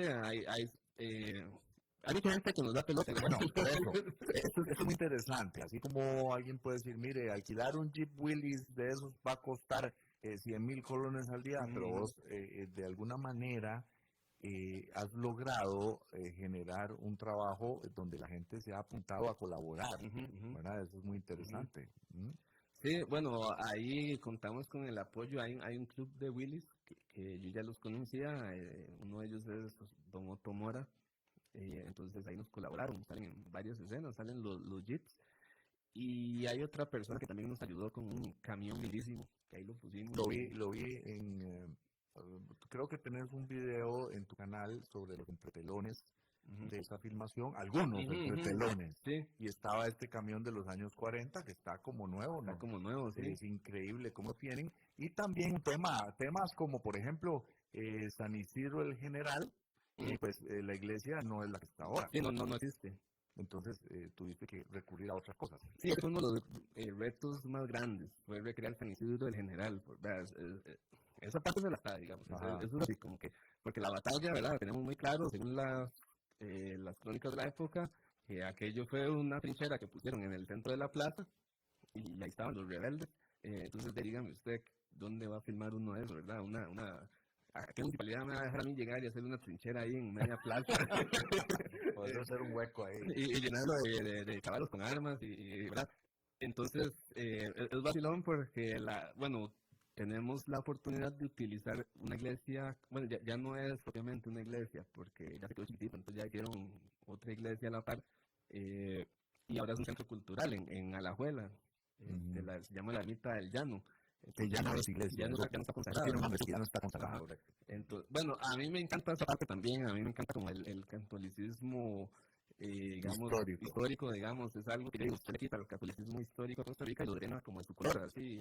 S2: hay mucha gente que nos da pelota.
S1: Bueno, por eso es muy interesante. Así como alguien puede decir, mire, alquilar un Jeep Willys de esos va a costar 100,000 colones al día, pero vos de alguna manera has logrado generar un trabajo donde la gente se ha apuntado a colaborar, ¿verdad? Eso es muy interesante.
S2: Sí, bueno, ahí contamos con el apoyo, hay un club de Willys que yo ya los conocía, uno de ellos es Don Otto Mora, entonces ahí nos colaboraron, salen en varias escenas, salen los Jeeps, y hay otra persona que también nos ayudó con un camión lindísimo, que ahí lo pusimos.
S1: Lo vi en... creo que tenés un video en tu canal sobre los entretelones de esa filmación, algunos entretelones.
S2: Sí.
S1: Y estaba este camión de los años 40 que está como nuevo, ¿no?
S2: Está como nuevo, sí.
S1: Es increíble cómo tienen. Y también temas como, por ejemplo, San Isidro el General, pues la iglesia no es la que está ahora.
S2: Sí, no existe.
S1: Entonces tuviste que recurrir a otras cosas.
S2: Sí, es uno de los retos más grandes, fue recrear San Isidro del General, ¿verdad? Esa parte se la está, digamos, es así como que, porque la batalla, ¿verdad? Tenemos muy claro, según las crónicas de la época, que aquello fue una trinchera que pusieron en el centro de la plaza, y ahí estaban los rebeldes. Entonces dígame usted, ¿dónde va a filmar uno de eso, verdad? ¿A qué municipalidad me va a dejar a mí llegar y hacer una trinchera ahí en media plaza?
S1: Podría hacer un hueco ahí.
S2: Y llenarlo de caballos con armas, ¿verdad? Entonces, es vacilón porque, tenemos la oportunidad de utilizar una iglesia, bueno, ya no es propiamente una iglesia, porque ya se quedó chiquitito, entonces ya hicieron otra iglesia a la par, y ahora es un centro cultural en Alajuela, se llama la Ermita del Llano.
S1: Que ya no es iglesia,
S2: ya no está consagrada.
S1: Ya no está consagrada, correcto.
S2: Entonces, bueno, a mí me encanta esa parte también, a mí me encanta como el catolicismo, digamos, histórico, digamos, es algo que usted le quita el catolicismo histórico a Costa Rica y lo drena como de su color, así.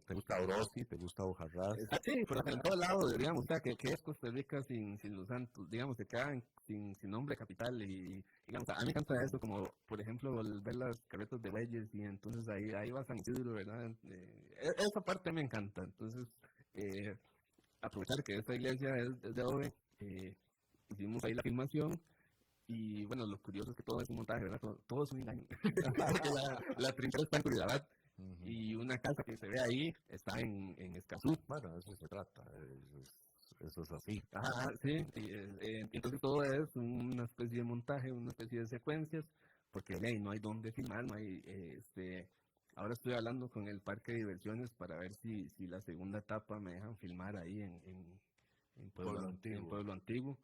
S1: ¿Te gusta Orosi? ¿Te gusta Hojarras?
S2: Sí, pero en todos lados, digamos, o sea, que es Costa Rica sin los santos, digamos, se quedan sin nombre capital y, digamos, a mí me encanta eso, como, por ejemplo, ver las carretas de Reyes y entonces ahí va San Isidro, ¿verdad? Esa parte me encanta, entonces, aprovechar que esta iglesia es de adobe, hicimos ahí la filmación. Y bueno, lo curioso es que todo es un montaje, ¿verdad? Todo es un engaño. la trinchera está en Curridabat y una casa que se ve ahí está en Escazú.
S1: Bueno, eso se trata, eso es así.
S2: Sí, entonces todo es una especie de montaje, una especie de secuencias, porque no hay dónde filmar, no hay, ahora estoy hablando con el parque de diversiones para ver si la segunda etapa me dejan filmar ahí en Pueblo Antiguo.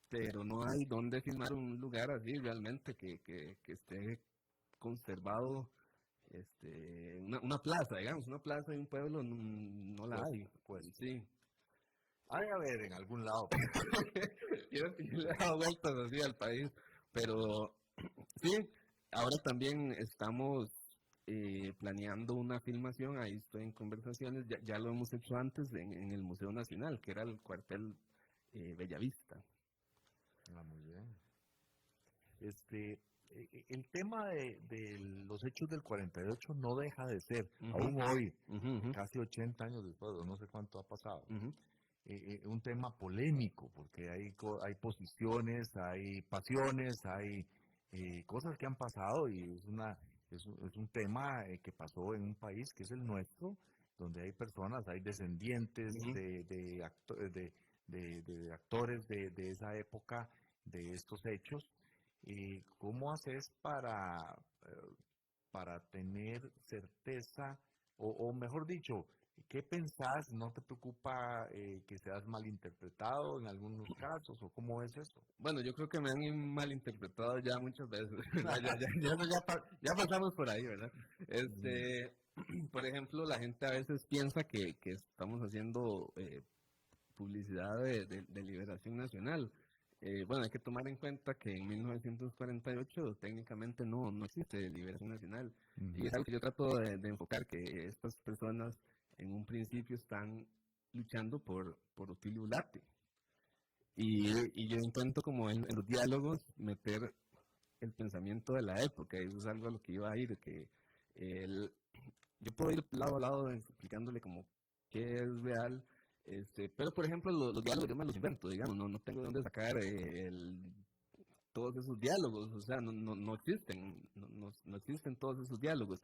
S2: Pero no hay dónde filmar un lugar así realmente que esté conservado, una plaza, digamos, una plaza de un pueblo no la hay, pues sí.
S1: Hay a ver en algún lado.
S2: Yo le he dado vueltas así al país, pero sí, ahora también estamos planeando una filmación, ahí estoy en conversaciones, ya lo hemos hecho antes en el Museo Nacional, que era el cuartel Bellavista.
S1: Muy bien. El tema de los hechos del 48 no deja de ser, aún hoy, casi 80 años después, no sé cuánto ha pasado, un tema polémico, porque hay posiciones, hay pasiones, hay cosas que han pasado y es un tema que pasó en un país que es el nuestro, donde hay personas, hay descendientes de actores de esa época, de estos hechos. ¿Cómo haces para tener certeza, o mejor dicho, qué pensás? ¿No te preocupa que seas malinterpretado en algunos casos, o cómo es eso?
S2: Bueno, yo creo que me han malinterpretado ya muchas veces. ya pasamos por ahí, ¿verdad? Por ejemplo, la gente a veces piensa que estamos haciendo publicidad de Liberación Nacional. Bueno, hay que tomar en cuenta que en 1948 técnicamente no existe Liberación Nacional. Y es algo que yo trato de enfocar, que estas personas en un principio están luchando por Otilio Ulate. Y yo intento como en los diálogos meter el pensamiento de la época, y eso es algo a lo que iba a ir, que yo puedo ir lado a lado explicándole como qué es real, pero por ejemplo los diálogos yo me los invento, digamos, no tengo de dónde sacar todos esos diálogos, o sea, no existen, no existen todos esos diálogos.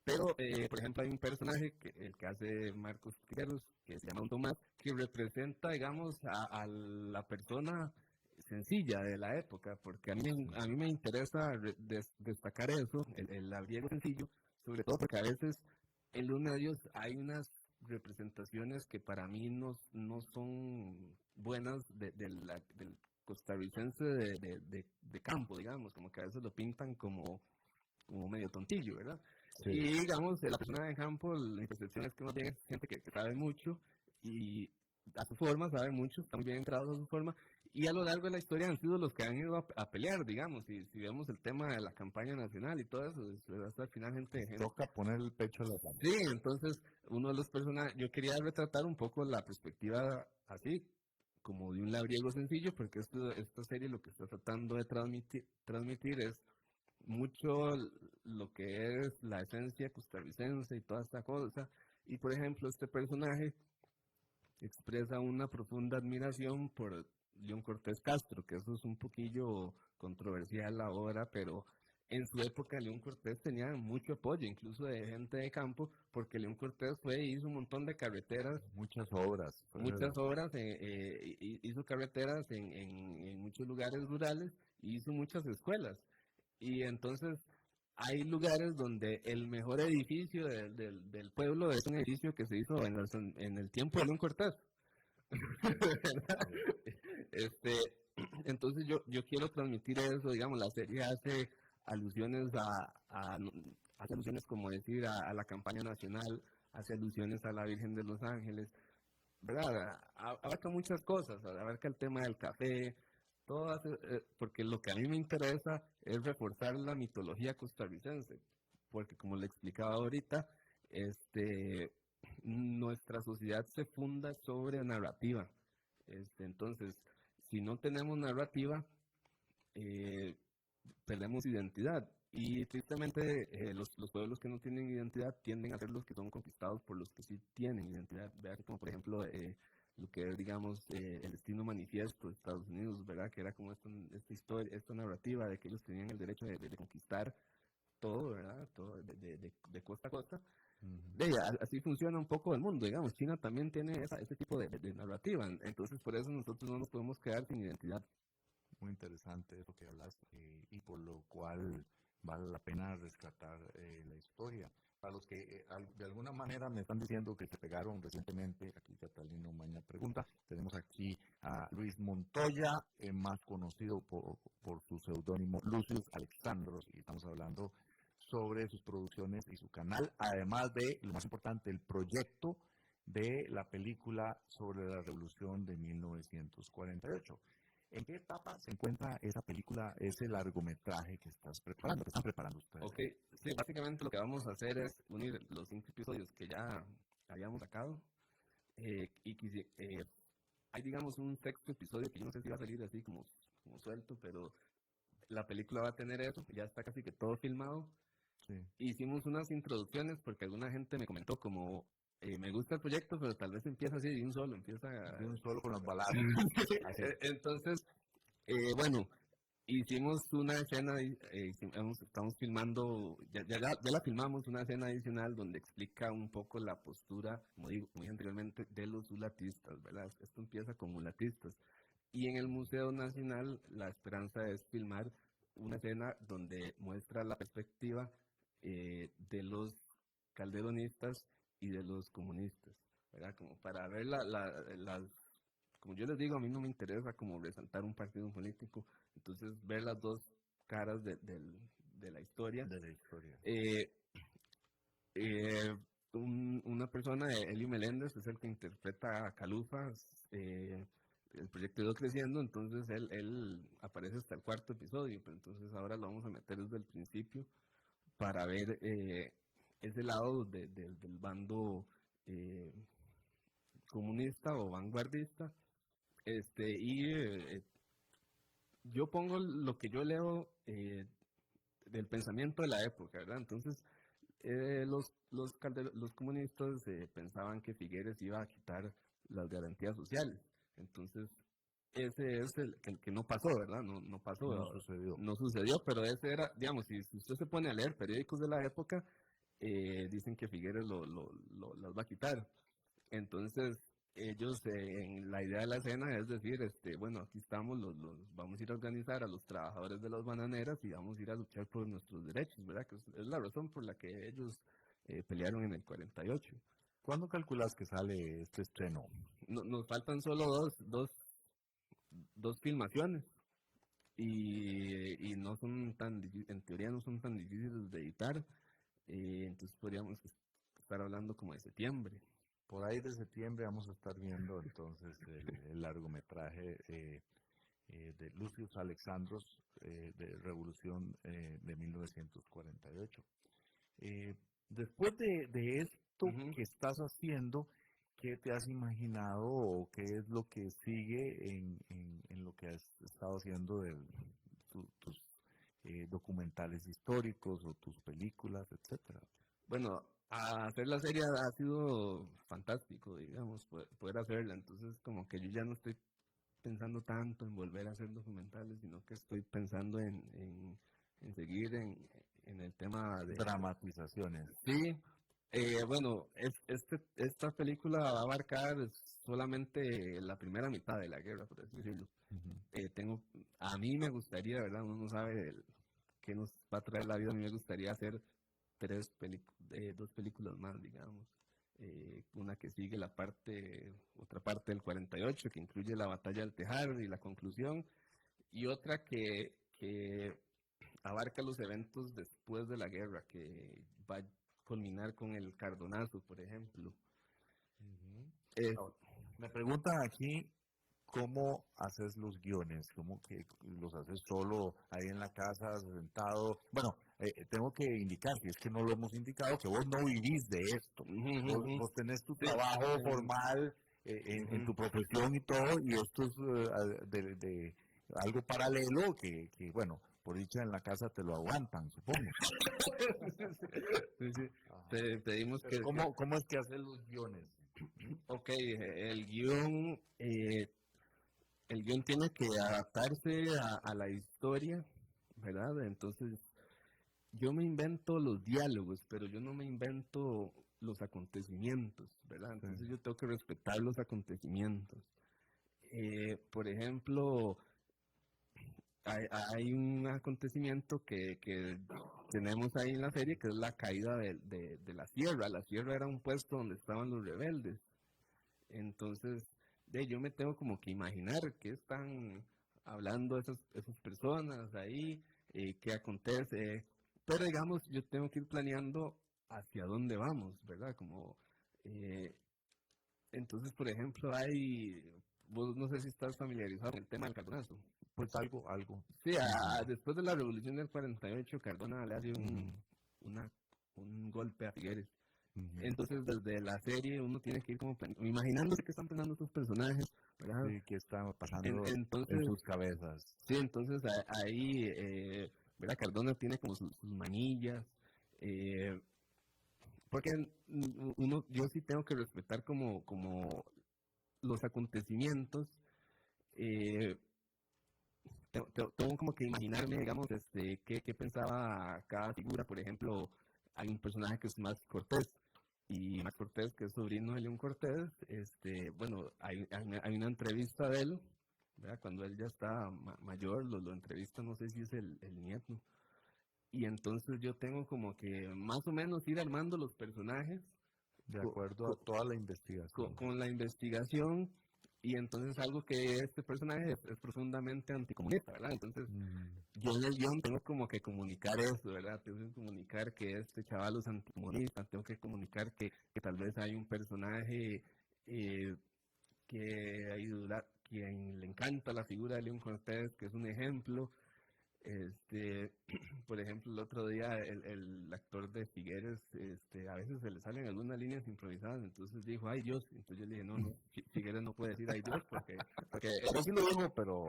S2: Pero, por ejemplo, hay un personaje, el que hace Marcos Tijeros, que se llama Don Tomás, que representa, digamos, a la persona sencilla de la época, porque a mí me interesa destacar eso, el labriego sencillo, sobre todo porque a veces en los medios hay unas representaciones que para mí no son buenas del costarricense de campo, digamos, como que a veces lo pintan como medio tontillo, ¿verdad? Sí. Y digamos, la persona de campo, la percepción es que más bien es gente que sabe mucho y a su forma sabe mucho, están bien entrados a su forma, y a lo largo de la historia han sido los que han ido a pelear, digamos, y si vemos el tema de la campaña nacional y todo eso, hasta al final gente
S1: toca poner el pecho en la mano.
S2: Sí, entonces uno de los personajes, yo quería retratar un poco la perspectiva así, como de un labriego sencillo, porque esta serie lo que está tratando de transmitir es mucho lo que es la esencia costarricense y toda esta cosa. Y por ejemplo, este personaje expresa una profunda admiración por León Cortés Castro, que eso es un poquillo controversial ahora, pero en su época León Cortés tenía mucho apoyo, incluso de gente de campo, porque León Cortés fue y hizo un montón de carreteras.
S1: Muchas obras.
S2: Hizo carreteras en muchos lugares rurales y hizo muchas escuelas. Y entonces hay lugares donde el mejor edificio del pueblo es un edificio que se hizo en el tiempo de León Cortés. Entonces yo quiero transmitir eso, digamos, la serie hace alusiones hace alusiones como decir a la campaña nacional, hace alusiones a la Virgen de los Ángeles, ¿verdad? Abarca muchas cosas, abarca el tema del café, porque lo que a mí me interesa es reforzar la mitología costarricense, porque como le explicaba ahorita, nuestra sociedad se funda sobre narrativa. Entonces, si no tenemos narrativa, perdemos identidad. Y tristemente, los pueblos que no tienen identidad tienden a ser los que son conquistados por los que sí tienen identidad. Vean como por ejemplo lo que es, digamos, el destino manifiesto de Estados Unidos, ¿verdad? Que era como esta historia, esta narrativa de que ellos tenían el derecho de conquistar todo, ¿verdad? Todo de costa a costa. Así funciona un poco el mundo, digamos. China también tiene ese tipo de narrativa. Entonces, por eso nosotros no nos podemos quedar sin identidad.
S1: Muy interesante eso que hablas y por lo cual vale la pena rescatar la historia. Para los que de alguna manera me están diciendo que se pegaron recientemente, aquí Catalino Maña pregunta, tenemos aquí a Luis Montoya, más conocido por su seudónimo Lucius Alexandros, y estamos hablando sobre sus producciones y su canal, además de, lo más importante, el proyecto de la película sobre la Revolución de 1948. ¿En qué etapa se encuentra esa película, ese largometraje que están preparando ustedes?
S2: Ok, sí, básicamente lo que vamos a hacer es unir los 5 episodios que ya habíamos sacado hay, digamos, un sexto episodio que yo no sé si va a salir así como suelto, pero la película va a tener eso, ya está casi que todo filmado. Sí. Hicimos unas introducciones porque alguna gente me comentó como... me gusta el proyecto, pero tal vez empieza así de un solo
S1: con las baladas.
S2: Entonces, bueno, hicimos una escena, estamos filmando, ya la filmamos, una escena adicional donde explica un poco la postura, como dije anteriormente, de los mulatistas, ¿verdad? Esto empieza con mulatistas. Y en el Museo Nacional, la esperanza es filmar una escena donde muestra la perspectiva de los calderonistas y de los comunistas, ¿verdad? Como para ver como yo les digo, a mí no me interesa como resaltar un partido político, entonces ver las dos caras de la historia.
S1: De la historia.
S2: Una persona, Elio Meléndez, es el que interpreta a Calufas, el proyecto ha ido creciendo, entonces él aparece hasta el 4º episodio, pero entonces ahora lo vamos a meter desde el principio para ver ese lado del bando comunista o vanguardista. Yo pongo lo que yo leo del pensamiento de la época, ¿verdad? Entonces, los comunistas pensaban que Figueres iba a quitar las garantías sociales. Entonces, ese es el que no pasó, ¿verdad? No pasó.
S1: No sucedió.
S2: No sucedió, pero ese era, digamos, si usted se pone a leer periódicos de la época, dicen que Figueres las va a quitar. Entonces, ellos, en la idea de la escena es decir, bueno, aquí estamos, vamos a ir a organizar a los trabajadores de las bananeras y vamos a ir a luchar por nuestros derechos, ¿verdad? Que es la razón por la que ellos pelearon en el 48.
S1: ¿Cuándo calculas que sale este estreno?
S2: Nos faltan solo dos filmaciones y no son en teoría no son tan difíciles de editar, entonces podríamos estar hablando como de septiembre.
S1: Por ahí de septiembre vamos a estar viendo entonces el largometraje de Lucius Alexandros de Revolución de 1948. Después de esto que estás haciendo, ¿qué te has imaginado o qué es lo que sigue en lo que has estado haciendo de tus documentales históricos o tus películas, etcétera?
S2: Bueno, hacer la serie ha sido fantástico, digamos, poder hacerla. Entonces, como que yo ya no estoy pensando tanto en volver a hacer documentales, sino que estoy pensando en seguir en el tema de
S1: dramatizaciones.
S2: Sí, bueno, esta película va a abarcar solamente la primera mitad de la guerra, por así decirlo. A mí me gustaría, ¿verdad? Uno no sabe qué nos va a traer la vida. A mí me gustaría hacer dos películas más, digamos. Una que sigue otra parte del 48, que incluye la batalla del Tejar y la conclusión, y otra que abarca los eventos después de la guerra, que va a culminar con el Cardonazo, por ejemplo.
S1: Me preguntan aquí cómo haces los guiones, cómo que los haces solo ahí en la casa, sentado. Bueno, tengo que indicar, si es que no lo hemos indicado, que vos no vivís de esto. Vos tenés tu trabajo formal en tu profesión y todo, y esto es de algo paralelo que, bueno, por dicha en la casa te lo aguantan, supongo.
S2: Sí. Pedimos que...
S1: ¿Cómo es que haces los guiones?
S2: Ok, el guión tiene que adaptarse a la historia, ¿verdad? Entonces, yo me invento los diálogos, pero yo no me invento los acontecimientos, ¿verdad? Entonces yo tengo que respetar los acontecimientos. Por ejemplo, hay un acontecimiento que tenemos ahí en la serie, que es la caída de la sierra. La sierra era un puesto donde estaban los rebeldes. Entonces, yo me tengo como que imaginar qué están hablando esas personas ahí, qué acontece. Pero digamos, yo tengo que ir planeando hacia dónde vamos, ¿verdad? Entonces, por ejemplo, vos no sé si estás familiarizado con el tema del Cardonazo.
S1: Pues algo.
S2: Sí, después de la revolución del 48, Cardona le hace un golpe a Figueres. Entonces, desde la serie uno tiene que ir como imaginándose qué están pensando sus personajes, ¿verdad?
S1: Sí, qué está pasando en sus cabezas.
S2: Sí, entonces ahí, ¿verdad? Cardona tiene como sus manillas, porque yo sí tengo que respetar como los acontecimientos. Tengo como que imaginarme, digamos, qué pensaba cada figura. Por ejemplo, hay un personaje que es Max Cortés, y Max Cortés, que es sobrino de León Cortés, bueno, hay una entrevista de él, ¿verdad? Cuando él ya está mayor, lo entrevista, no sé si es el nieto, y entonces yo tengo como que más o menos ir armando los personajes
S1: de acuerdo a toda la investigación.
S2: Con la investigación. Y entonces algo que este personaje es profundamente anticomunista, ¿verdad? Entonces yo en el guión tengo como que comunicar eso, ¿verdad? Tengo que comunicar que este chaval es anticomunista, tengo que comunicar que tal vez hay un personaje quien le encanta la figura de León Cortés, que es un ejemplo. Por ejemplo, el otro día el actor de Figueres, a veces se le salen algunas líneas improvisadas, entonces dijo, ay Dios, entonces yo le dije, no, Figueres no puede decir ay Dios, porque
S1: Eso sí lo digo, pero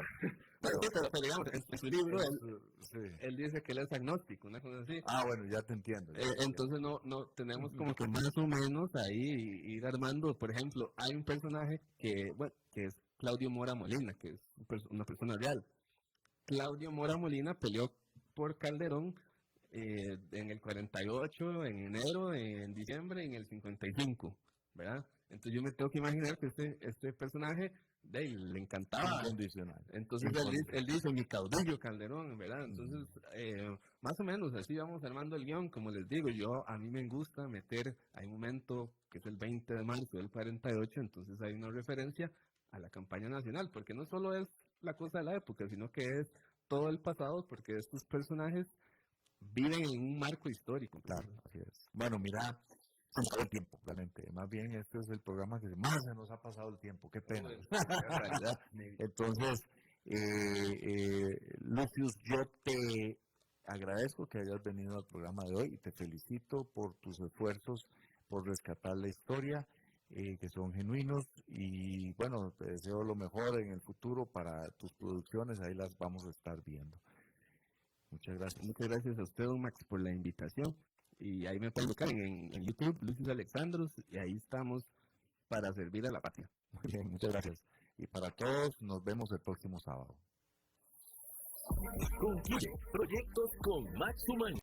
S2: pero digamos, en su libro,
S1: sí.
S2: él dice que él es agnóstico, una cosa así.
S1: Ah, bueno, ya te entiendo.
S2: Entonces no tenemos como que más o menos ahí ir armando. Por ejemplo, hay un personaje que es Claudio Mora Molina, que es una persona real. Claudio Mora Molina peleó por Calderón en el 48, en enero, en diciembre, en el 55, ¿verdad? Entonces yo me tengo que imaginar que este personaje de él le encantaba.
S1: Incondicional.
S2: Entonces él dice mi caudillo Calderón, ¿verdad? Entonces, más o menos así vamos armando el guión. Como les digo, a mí me gusta meter, hay un momento que es el 20 de marzo del 48, entonces hay una referencia a la campaña nacional, porque no solo es la cosa de la época, sino que es todo el pasado, porque estos personajes viven en un marco histórico.
S1: Claro, así es. Bueno, mira, se nos acabó el tiempo, realmente. Más bien, este es el programa que más se nos ha pasado el tiempo. Qué pena. Entonces, Lucius, yo te agradezco que hayas venido al programa de hoy y te felicito por tus esfuerzos por rescatar la historia, que son genuinos, y bueno, te deseo lo mejor en el futuro para tus producciones, ahí las vamos a estar viendo. Muchas gracias.
S2: Muchas gracias a usted, don Max, por la invitación. Y ahí me pueden buscar en YouTube, Lucius Alexandros, y ahí estamos para servir a la patria.
S1: Muy bien, muchas gracias. Y para todos, nos vemos el próximo sábado.
S3: Concluye Proyectos con Max Umaña.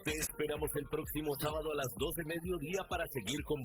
S3: Te esperamos el próximo sábado a las 12 del mediodía para seguir con